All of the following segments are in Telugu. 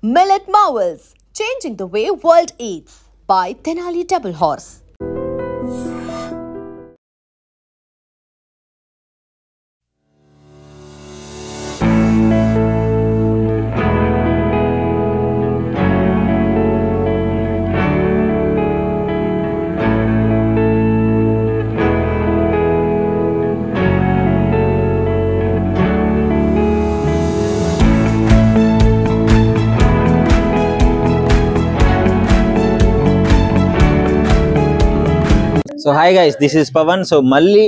Millet Marvels, changing the way world eats by Tenali Double Horse. So hi guys, this is Pavan. So మళ్ళీ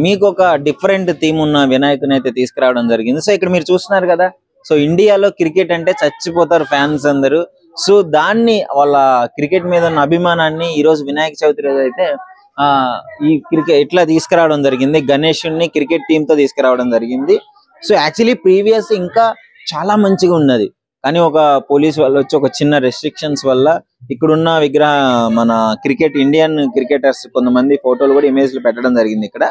మీకు ఒక డిఫరెంట్ థీమ్ ఉన్న వినాయకుని అయితే తీసుకురావడం జరిగింది. సో ఇక్కడ మీరు చూస్తున్నారు కదా, సో ఇండియాలో క్రికెట్ అంటే చచ్చిపోతారు ఫ్యాన్స్ అందరూ. సో దాన్ని వాళ్ళ క్రికెట్ మీద ఉన్న అభిమానాన్ని ఈ రోజు వినాయక చవితి రోజు అయితే ఈ క్రికెట్ ఇట్లా తీసుకురావడం జరిగింది. గణేషుని క్రికెట్ టీమ్ తో తీసుకురావడం జరిగింది. సో యాక్చువల్లీ ప్రీవియస్ ఇంకా చాలా మంచిగా ఉన్నది, కానీ ఒక పోలీస్ వాళ్ళు వచ్చి ఒక చిన్న రెస్ట్రిక్షన్స్ వల్ల ఇక్కడున్న విగ్రహ మన క్రికెట్ ఇండియన్ క్రికెటర్స్ కొంతమంది ఫోటోలు కూడా ఇమేజ్లు పెట్టడం జరిగింది ఇక్కడ.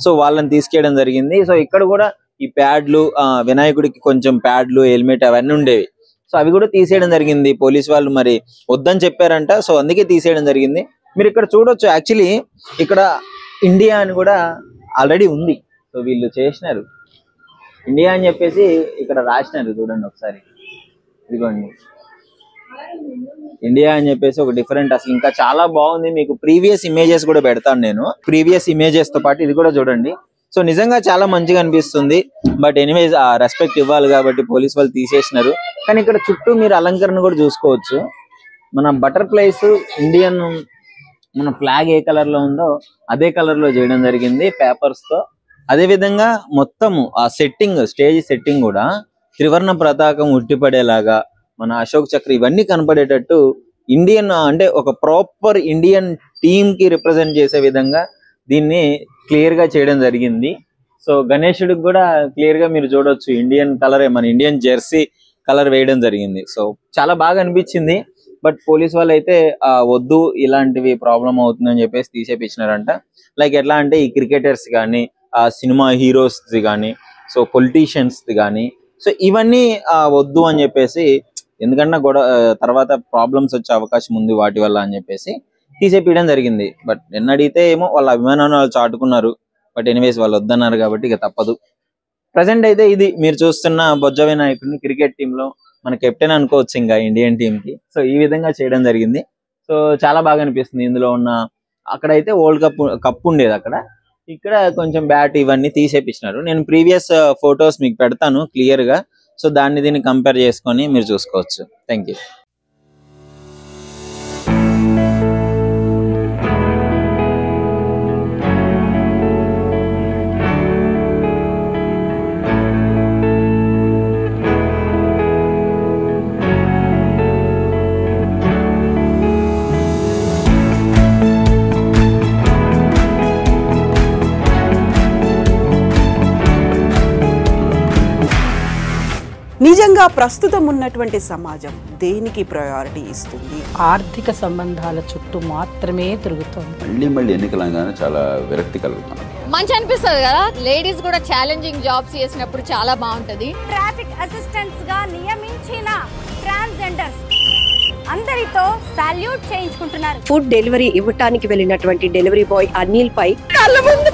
సో వాళ్ళని తీసుకెళ్ళడం జరిగింది. సో ఇక్కడ కూడా ఈ ప్యాడ్లు వినాయకుడికి కొంచెం ప్యాడ్లు హెల్మెట్ అవన్నీ ఉండేవి. సో అవి కూడా తీసేయడం జరిగింది. పోలీస్ వాళ్ళు మరి వద్దని చెప్పారంట, సో అందుకే తీసేయడం జరిగింది. మీరు ఇక్కడ చూడొచ్చు, యాక్చువల్లీ ఇక్కడ ఇండియా అని కూడా ఆల్రెడీ ఉంది. సో వీళ్ళు చేసినారు ఇండియా అని చెప్పేసి ఇక్కడ రాసినారు, చూడండి ఒకసారి. ఇదిగోండి ఇండియా అని చెప్పేసి ఒక డిఫరెంట్, అసలు ఇంకా చాలా బాగుంది. మీకు ప్రీవియస్ ఇమేజెస్ కూడా పెడతాను నేను, ప్రీవియస్ ఇమేజెస్ తో పాటు ఇది కూడా చూడండి. సో నిజంగా చాలా మంచిగా అనిపిస్తుంది. బట్ ఎనీవేస్ ఆ రెస్పెక్ట్ ఇవ్వాలి కాబట్టి పోలీస్ వాళ్ళు తీసేసినారు. కానీ ఇక్కడ చుట్టూ మీరు అలంకరణ కూడా చూసుకోవచ్చు. మన బటర్ఫ్లైస్ ఇండియన్ మన ఫ్లాగ్ ఏ కలర్ లో ఉందో అదే కలర్ లో చేయడం జరిగింది పేపర్స్ తో. అదే విధంగా మొత్తము ఆ సెట్టింగ్, స్టేజ్ సెట్టింగ్ కూడా త్రివర్ణ పతాకం ఉట్టిపడేలాగా మన అశోక్ చక్ర ఇవన్నీ కనపడేటట్టు ఇండియన్ అంటే ఒక ప్రాపర్ ఇండియన్ టీమ్ కి రిప్రజెంట్ చేసే విధంగా దీన్ని క్లియర్ గా చేయడం జరిగింది. సో గణేశుడికి కూడా క్లియర్ గా మీరు చూడొచ్చు ఇండియన్ కలరే, మన ఇండియన్ జెర్సీ కలర్ వేయడం జరిగింది. సో చాలా బాగా అనిపించింది. బట్ పోలీస్ వాళ్ళు అయితే వద్దు, ఇలాంటివి ప్రాబ్లం అవుతుందని చెప్పేసి తీసేపించినారంట. లైక్ ఎట్లా అంటే ఈ క్రికెటర్స్ కానీ, సినిమా హీరోస్ కానీ, సో పొలిటీషియన్స్ కానీ, సో ఇవన్నీ వద్దు అని చెప్పేసి, ఎందుకంటే తర్వాత ప్రాబ్లమ్స్ వచ్చే అవకాశం ఉంది వాటి వల్ల అని చెప్పేసి తీసేపీయడం జరిగింది. బట్ నిన్న అడిగితే ఏమో వాళ్ళ అభిమానాన్ని వాళ్ళు చాటుకున్నారు. బట్ ఎనీవేస్ వాళ్ళు వద్దన్నారు కాబట్టి ఇక తప్పదు. ప్రజెంట్ అయితే ఇది మీరు చూస్తున్న బొజ్జ వినాయకుడిని క్రికెట్ టీమ్ లో మన కెప్టెన్ అనుకోవచ్చు ఇంకా ఇండియన్ టీమ్ కి. సో ఈ విధంగా చేయడం జరిగింది. సో చాలా బాగా అనిపిస్తుంది. ఇందులో ఉన్న అక్కడైతే వరల్డ్ కప్ ఉండేది, అక్కడ ఇక్కడ కొంచెం బ్యాట్ ఇవన్నీ తీసేపించినారు. నేను ప్రీవియస్ ఫొటోస్ మీకు పెడతాను క్లియర్ గా. సో దాన్ని దీన్ని కంపేర్ చేసుకొని మీరు చూసుకోవచ్చు. Thank you. నిజంగా ప్రస్తుతం ఉన్నటువంటి సమాజం దేనికి ప్రయారిటీ ఇస్తుంది? ఆర్థిక సంబంధాల చుట్టూ మాత్రమే తిరుగుతుంది. మళ్ళీ ఎన్నికలంగానే చాలా విరక్తి కలుగుతుంది. మంచి అనిపిస్తుంది కదా, లేడీస్ కూడా ఛాలెంజింగ్ జాబ్స్ చేసినప్పుడు చాలా బాగుంటది. ట్రాఫిక్ అసిస్టెంట్స్ గా నియమించిన ట్రాన్స్జెండర్స్ అందరితో సాల్యూట్ చేయించుకుంటున్నారు. ఫుడ్ డెలివరీ ఇవ్వటానికి వెళ్ళినటువంటి డెలివరీ బాయ్ అనిల్ పై కళ్ళ ముందు